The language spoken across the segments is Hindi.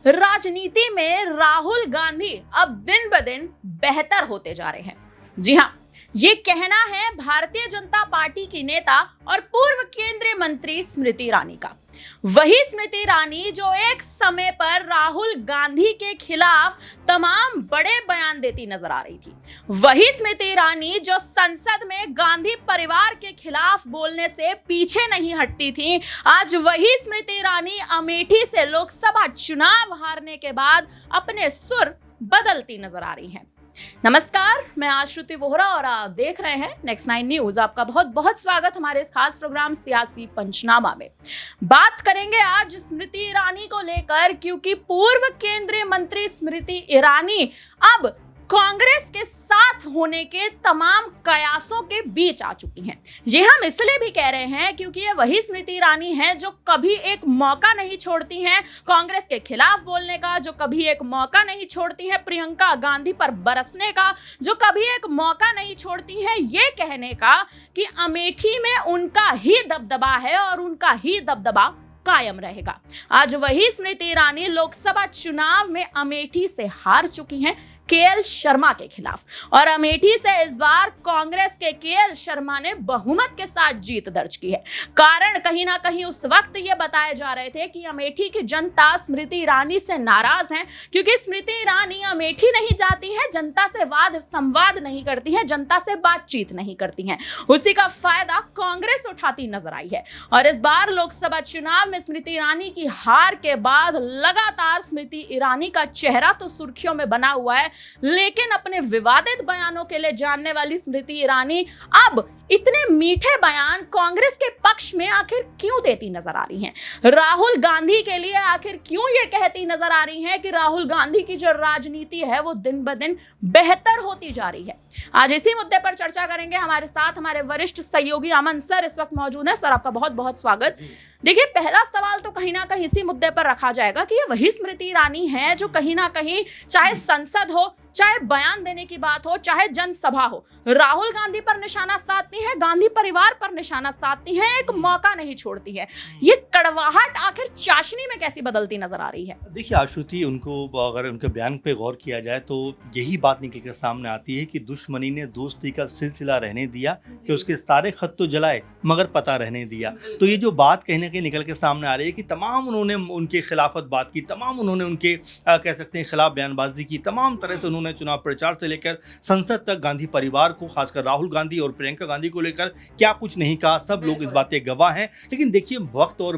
राजनीति में राहुल गांधी अब दिन ब दिन बेहतर होते जा रहे हैं। जी हाँ, ये कहना है भारतीय जनता पार्टी की नेता और पूर्व केंद्रीय मंत्री स्मृति ईरानी का। वही स्मृति ईरानी जो एक समय पर राहुल गांधी के खिलाफ तमाम बड़े बयान देती नजर आ रही थी। वही स्मृति ईरानी जो संसद में गांधी परिवार के खिलाफ बोलने से पीछे नहीं हटती थी, आज वही स्मृति ईरानी अमेठी से लोकसभा चुनाव हारने के बाद अपने सुर बदलती नजर आ रही हैं। नमस्कार, मैं आश्रुति वोहरा और आप देख रहे हैं नेक्स्ट 9 न्यूज। आपका बहुत बहुत स्वागत हमारे इस खास प्रोग्राम सियासी पंचनामा में। बात करेंगे आज स्मृति ईरानी को लेकर, क्योंकि पूर्व केंद्रीय मंत्री स्मृति ईरानी अब कांग्रेस के साथ होने के तमाम कयासों के बीच आ चुकी हैं। ये हम इसलिए भी कह रहे हैं क्योंकि ये वही स्मृति ईरानी हैं जो कभी एक मौका नहीं छोड़ती हैं कांग्रेस के खिलाफ बोलने का, जो कभी एक मौका नहीं छोड़ती हैं प्रियंका गांधी पर बरसने का, जो कभी एक मौका नहीं छोड़ती हैं ये कहने का कि अमेठी में उनका ही दबदबा है और उनका ही दबदबा कायम रहेगा। आज वही स्मृति ईरानी लोकसभा चुनाव में अमेठी से हार चुकी हैं केएल शर्मा के खिलाफ, और अमेठी से इस बार कांग्रेस के केएल शर्मा ने बहुमत के साथ जीत दर्ज की है। कारण कहीं ना कहीं उस वक्त ये बताए जा रहे थे कि अमेठी की जनता स्मृति ईरानी से नाराज है, क्योंकि स्मृति ईरानी अमेठी नहीं जाती है, जनता से वाद संवाद नहीं करती है, जनता से बातचीत नहीं करती है। उसी का फायदा कांग्रेस उठाती नजर आई है। और इस बार लोकसभा चुनाव में स्मृति ईरानी की हार के बाद लगातार स्मृति ईरानी का चेहरा तो सुर्खियों में बना हुआ है, लेकिन अपने विवादित बयानों के लिए जानने वाली स्मृति ईरानी अब इतने मीठे बयान कांग्रेस के पक्ष में आखिर क्यों देती नजर आ रही हैं? राहुल गांधी के लिए आखिर क्यों ये कहती नजर आ रही हैं कि राहुल गांधी की जो राजनीति है वो दिन ब दिन बेहतर होती जा रही है? आज इसी मुद्दे पर चर्चा करेंगे। हमारे साथ हमारे वरिष्ठ सहयोगी अमन सर इस वक्त मौजूद है। सर, आपका बहुत बहुत स्वागत। देखिए, पहला सवाल तो कहीं ना कहीं इसी मुद्दे पर रखा जाएगा कि ये वही स्मृति ईरानी है जो कहीं ना कहीं, चाहे संसद हो, चाहे बयान देने की बात हो, चाहे जनसभा हो, राहुल गांधी पर निशाना साधती है, गांधी परिवार पर निशाना साधती है, एक मौका नहीं छोड़ती है। ये कड़वाहट आखिर चाशनी में कैसी बदलती नजर आ रही है? देखिए आश्रुति, उनको अगर उनके बयान पे गौर किया जाए तो यही बात निकल कर सामने आती है कि दुश्मनी ने दोस्ती का सिलसिला रहने दिया, कि उसके सारे खत तो जलाए मगर पता रहने दिया। तो ये जो बात कहीं ना कहीं निकल के सामने आ रही है कि तमाम उन्होंने उनके खिलाफत बात की, तमाम उन्होंने उनके कह सकते हैं खिलाफ बयानबाजी की, तमाम तरह से उन्होंने चुनाव प्रचार से लेकर संसद तक गांधी परिवार को, खासकर राहुल गांधी और प्रियंका गांधी को लेकर क्या कुछ नहीं कहा। सब लोग इस बात के गवाह हैं। लेकिन देखिए, वक्त और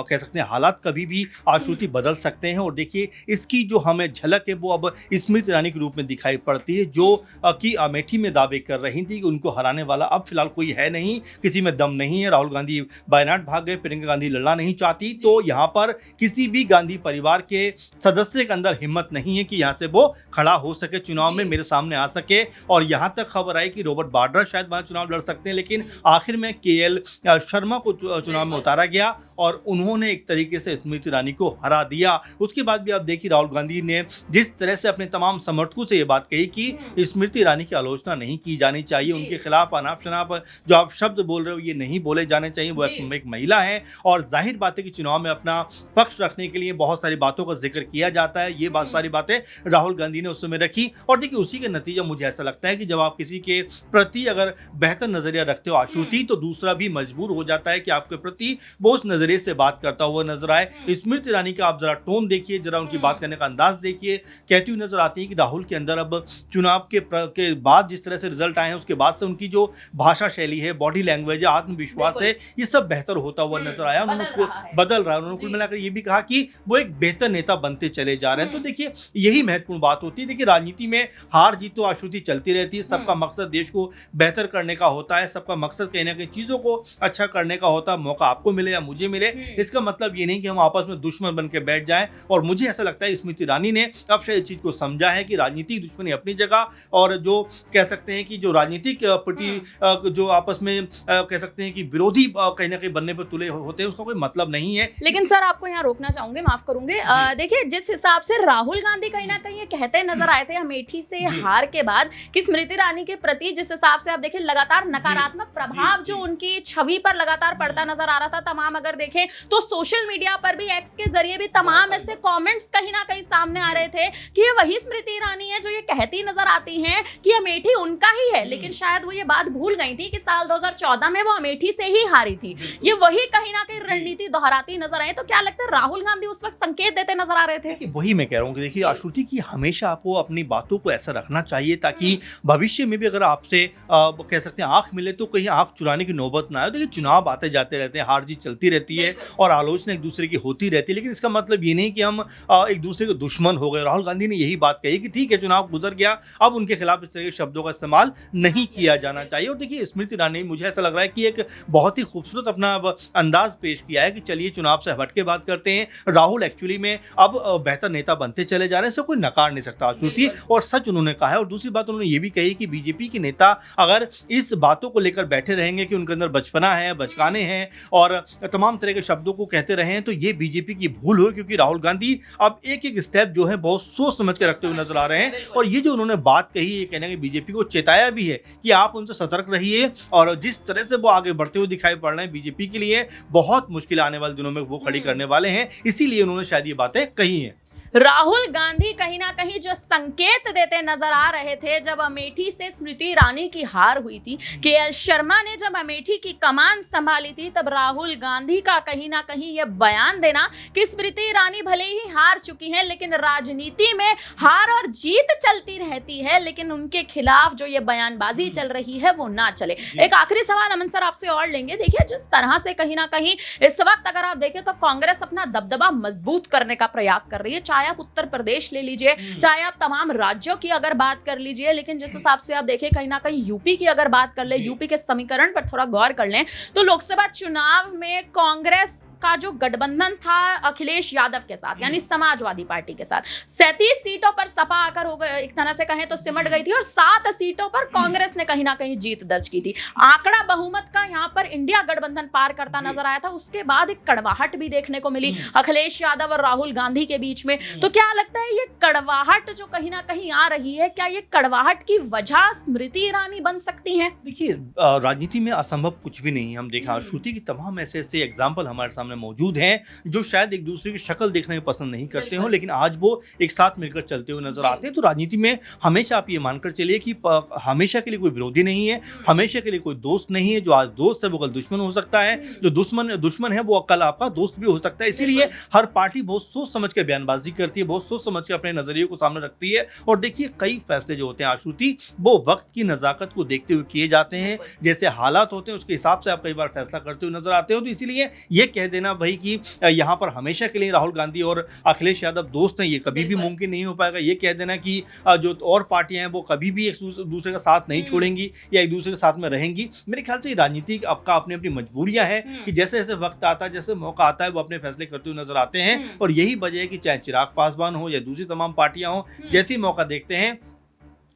कह सकते हैं हालात कभी भी आश्रुति बदल सकते हैं। और देखिए, इसकी जो हमें झलक है वो अब स्मृति ईरानी के रूप में दिखाई पड़ती है, जो कि अमेठी में दावे कर रही थी कि उनको हराने वाला अब फिलहाल कोई है नहीं, किसी में दम नहीं है। राहुल गांधी वायनाड भाग गए, प्रियंका गांधी लड़ना नहीं चाहती, तो यहाँ पर किसी भी गांधी परिवार के सदस्य के अंदर हिम्मत नहीं है कि यहाँ से वो खड़ा हो सके, चुनाव में मेरे सामने आ सके। और यहाँ तक खबर आई कि रॉबर्ट वाड्रा शायद वहाँ चुनाव लड़ सकते हैं, लेकिन आखिर में केएल शर्मा को चुनाव में उतारा गया और उन्होंने एक तरीके से स्मृति ईरानी को हरा दिया। उसके बाद भी आप देखिए, राहुल गांधी ने जिस तरह से अपने तमाम समर्थकों से ये बात कही कि स्मृति ईरानी की आलोचना नहीं की जानी चाहिए, उनके खिलाफ अनाप शनाप जो आप शब्द बोल रहे हो ये नहीं बोले जाने चाहिए। वो एक महिला है और जाहिर बात है कि चुनाव में अपना पक्ष रखने के लिए बहुत सारी बातों का जिक्र किया जाता है। ये सारी बातें राहुल गांधी ने उस समय रखी। और देखिए, उसी के नतीजा मुझे ऐसा लगता है कि जब आप किसी के प्रति अगर बेहतर नजरिया रखते हो आश्रुति, तो दूसरा भी मजबूर हो जाता है कि आपके प्रति वो उस नजरिए से बात करता हुआ नजर आए। स्मृति ईरानी का आप जरा टोन देखिए, जरा उनकी बात करने का अंदाज देखिए, कहती हुई नजर आती है कि राहुल के अंदर अब चुनाव के बाद जिस तरह से रिजल्ट आए हैं उसके बाद से उनकी जो भाषा शैली है, बॉडी लैंग्वेज है, आत्मविश्वास है, ये सब बेहतर होता हुआ नजर आया। उन्होंने बदल रहा है। उन्होंने कुल मिलाकर ये भी कहा कि वो एक बेहतर नेता बनते चले जा रहे हैं। तो देखिए, यही महत्वपूर्ण बात होती है। देखिए, राजनीति में हार जीत तो आश्रुति चलती रहती है। सबका मकसद देश को बेहतर करने का होता है, सबका मकसद कहीं ना कहीं चीजों को अच्छा करने का होता है। मौका आपको मिले या मुझे मिले, इसका मतलब ये नहीं कि हम आपस में दुश्मन बन के बैठ जाएं। और मुझे ऐसा लगता है स्मृति ईरानी ने अब शायद इस चीज को समझा है कि राजनीतिक दुश्मनी अपनी जगह, और जो कह सकते हैं कि जो राजनीतिक प्रति जो आपस में कह सकते हैं कि विरोधी कहीं ना कहीं बनने पर तुले होते हैं, उसका कोई मतलब नहीं है। लेकिन सर, आपको यहाँ रोकना चाहूंगे, माफ करूंगे। देखिए, जिस हिसाब से राहुल गांधी कहीं ना कहीं ये कहते नजर आए थे अमेठी से जी। हार के बाद कि स्मृति ईरानी के प्रति जिस हिसाब से आप देखें लगातार नकारात्मक प्रभाव जो जी। उनकी छवि पर लगातार पड़ता नजर आ रहा था, तमाम अगर देखें तो सोशल मीडिया पर भी एक्स के जरिए भी तमाम ऐसे कमेंट्स कहीं ना कहीं सामने आ रहे थे कि ये वही स्मृति ईरानी है जो ये कहती नजर आती हैं कि अमेठी उनका ही है, लेकिन शायद वो ये बात भूल गई थी कि साल 2014 में वो अमेठी से ही हारी थी। ये वही कहीं ना कहीं रणनीति दोहराती नजर आई। तो क्या लगता है राहुल गांधी उस वक्त संकेत देते नजर आ रहे थे? देखिए, वही मैं कह रहा हूँ कि देखिए जी। आश्रुति की हमेशा आपको अपनी बातों को ऐसा रखना चाहिए ताकि भविष्य में भी अगर आपसे कह सकते हैं आंख मिले तो कहीं आंख चुराने की नौबत ना आए। देखिए, चुनाव आते जाते रहते हैं, हार जीत चलती रहती है और आलोचना एक दूसरे की होती रहती है, लेकिन इसका मतलब ये नहीं कि हम एक दूसरे के दुश्मन हो गए। राहुल गांधी ने यही बात कही कि ठीक है, चुनाव गुजर गया, अब उनके खिलाफ इस तरह के शब्दों का इस्तेमाल नहीं किया जाना चाहिए। और देखिए, स्मृति ईरानी मुझे ऐसा लग रहा है कि एक बहुत ही खूबसूरत अपना अब अंदाज पेश किया है कि चलिए चुनाव से हट के बात करते हैं। राहुल एक्चुअली में अब बेहतर नेता बनते चले जा रहे हैं, इससे कोई नकार नहीं सकता आश्रुति, और सच उन्होंने कहा है। और दूसरी बात उन्होंने ये भी कही कि बीजेपी के नेता अगर इस बातों को लेकर बैठे रहेंगे कि उनके अंदर बचपना है, बचकाने हैं और तमाम तरह के शब्दों को कहते रहे हैं, तो ये बीजेपी की भूल हो, क्योंकि राहुल गांधी अब एक एक स्टेप जो है बहुत सोच समझ के रखते हुए नजर आ रहे हैं। और ये जो उन्होंने बात कही, ये कहने की बीजेपी को चेताया भी है कि आप उनसे सतर्क रहिए, और जिस तरह से वो आगे बढ़ते हुए दिखाई पड़ रहे हैं बीजेपी के लिए बहुत मुश्किल आने वाले दिनों में वो खड़ी करने वाले हैं, इसीलिए उन्होंने शायद ये बातें कही हैं। राहुल गांधी कहीं ना कहीं जो संकेत देते नजर आ रहे थे जब अमेठी से स्मृति ईरानी की हार हुई थी, केएल शर्मा ने जब अमेठी की कमान संभाली थी, तब राहुल गांधी का कहीं ना कहीं यह बयान देना कि स्मृति ईरानी भले ही हार चुकी हैं लेकिन राजनीति में हार और जीत चलती रहती है, लेकिन उनके खिलाफ जो ये बयानबाजी चल रही है वो ना चले। एक आखिरी सवाल अमन सर आपसे और लेंगे। देखिए, जिस तरह से कहीं ना कहीं इस वक्त अगर आप देखें तो कांग्रेस अपना दबदबा मजबूत करने का प्रयास कर रही है, चाहे आप उत्तर प्रदेश ले लीजिए, चाहे आप तमाम राज्यों की अगर बात कर लीजिए, लेकिन जिस हिसाब से आप देखें कहीं ना कहीं यूपी की अगर बात कर ले, यूपी के समीकरण पर थोड़ा गौर कर लें तो लोकसभा चुनाव में कांग्रेस का जो गठबंधन था अखिलेश यादव के साथ यानी समाजवादी पार्टी के साथ, 37 सीटों पर सपा आकर हो गए, एक तरह से कहें तो सिमट गई थी, और 7 सीटों पर कांग्रेस ने कहीं ना कहीं जीत दर्ज की थी। आंकड़ा बहुमत का यहां पर इंडिया गठबंधन पार करता नजर आया था। उसके बाद एक कड़वाहट भी देखने को मिली अखिलेश यादव और राहुल गांधी के बीच में। तो क्या लगता है ये कड़वाहट जो कहीं ना कहीं आ रही है, क्या ये कड़वाहट की वजह स्मृति ईरानी बन सकती है? देखिए, राजनीति में असंभव कुछ भी नहीं है। हम देखा श्रुति की तमाम ऐसे ऐसे एग्जाम्पल हमारे सामने मौजूद हैं जो शायद एक दूसरे की शक्ल देखने में पसंद नहीं करते हो, लेकिन आज वो एक साथ मिलकर चलते हुए नजर आते हैं। तो राजनीति में हमेशा आप ये मानकर चलिए कि हमेशा के लिए कोई विरोधी नहीं है, हमेशा के लिए कोई दोस्त नहीं है। जो आज दोस्त है वो कल दुश्मन हो सकता है, जो दुश्मन है वो कल आपका दोस्त भी हो सकता है। इसीलिए हर पार्टी बहुत सोच समझ कर बयानबाजी करती है, बहुत सोच समझ के अपने नजरिए को सामने रखती है। और देखिए, कई फैसले जो होते हैं आश्रुति, वो वक्त की नजाकत को देखते हुए किए जाते हैं। जैसे हालात होते हैं उसके हिसाब से आप कई बार फैसला करते हुए नजर आते हो। तो इसीलिए ये कह देना भाई कि यहाँ पर हमेशा के लिए राहुल गांधी और अखिलेश यादव दोस्त हैं, ये कभी भी मुमकिन नहीं हो पाएगा। ये कह देना कि जो और पार्टियां हैं वो कभी भी एक दूसरे का साथ नहीं छोड़ेंगी या एक दूसरे के साथ में रहेंगी। मेरे ख्याल से राजनीति आपका अपनी अपनी मजबूरियां हैं कि जैसे जैसे वक्त आता है, जैसे मौका आता है, वो अपने फैसले करते हुए नजर आते हैं। और यही वजह है कि चाहे चिराग पासवान हो या दूसरी तमाम पार्टियां हो, जैसे ही मौका देखते हैं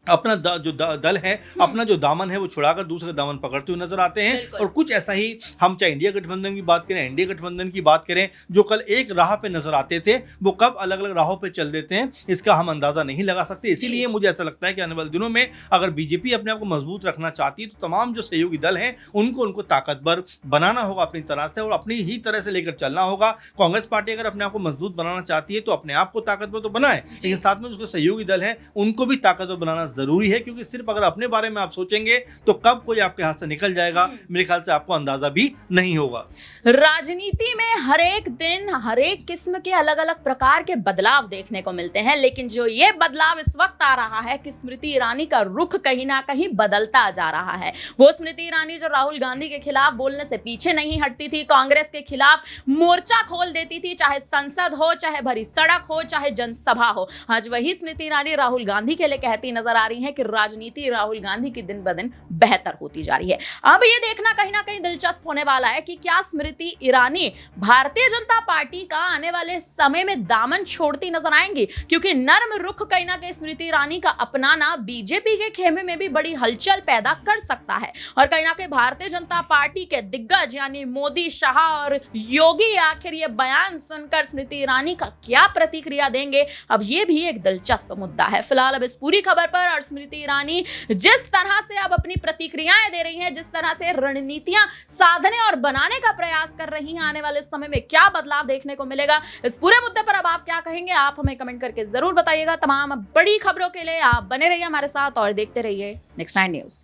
अपना जो दल है, अपना जो दामन है वो छुड़ाकर दूसरे दामन पकड़ते हुए नजर आते हैं। और कुछ ऐसा ही हम चाहे इंडिया गठबंधन की बात करें, एनडीए गठबंधन की बात करें, जो कल एक राह पे नजर आते थे वो कब अलग अलग राहों पे चल देते हैं इसका हम अंदाजा नहीं लगा सकते। इसीलिए मुझे ऐसा लगता है कि आने वाले दिनों में अगर बीजेपी अपने आप को मजबूत रखना चाहती है तो तमाम जो सहयोगी दल हैं उनको ताकतवर बनाना होगा अपनी तरह से, और अपनी ही तरह से लेकर चलना होगा। कांग्रेस पार्टी अगर अपने आप को मजबूत बनाना चाहती है तो अपने आप को ताकतवर तो बनाए, लेकिन साथ में उसके सहयोगी दल हैं उनको भी ताकतवर बनाना जरूरी है, क्योंकि सिर्फ अगर अपने बारे में आप सोचेंगे तो कब कोई आपके हाथ से निकल जाएगा मेरे ख्याल से आपको अंदाजा भी नहीं होगा। राजनीति में हर एक दिन हर एक किस्म के अलग अलग प्रकार के बदलाव देखने को मिलते हैं, लेकिन जो ये बदलाव इस वक्त आ रहा है कि स्मृति ईरानी का रुख कहीं ना कहीं बदलता जा रहा है। वो स्मृति ईरानी जो राहुल गांधी के खिलाफ बोलने से पीछे नहीं हटती थी, कांग्रेस के खिलाफ मोर्चा खोल देती थी, चाहे संसद हो, चाहे भरी सड़क हो, चाहे जनसभा हो, आज वही स्मृति ईरानी राहुल गांधी के लिए कहती नजर जा रही हैं कि राजनीति राहुल गांधी की दिन ब दिन बेहतर होती जा रही है। अब ये देखना कहीं ना कहीं दिलचस्प होने वाला है कि क्या स्मृति ईरानी भारतीय जनता पार्टी का आने वाले समय में दामन छोड़ती नजर आएंगी, क्योंकि नर्म रुख कहीं ना कहीं स्मृति ईरानी का अपनाना बीजेपी के खेमे में भी बड़ी हलचल पैदा कर सकता है। और कहीं ना कहीं भारतीय जनता पार्टी के दिग्गज यानी मोदी, शाह और योगी आखिर ये बयान सुनकर स्मृति ईरानी का क्या प्रतिक्रिया देंगे, अब ये भी एक दिलचस्प मुद्दा है। फिलहाल अब इस पूरी खबर पर और स्मृति ईरानी जिस तरह से अब अपनी प्रतिक्रियाएं दे रही हैं, जिस तरह से रणनीतियां साधने और बनाने का प्रयास कर रही हैं, आने वाले समय में क्या बदलाव देखने को मिलेगा, इस पूरे मुद्दे पर अब आप क्या कहेंगे, आप हमें कमेंट करके जरूर बताइएगा। तमाम बड़ी खबरों के लिए आप बने रहिए हमारे साथ और देखते रहिए नेक्स्ट 9 न्यूज।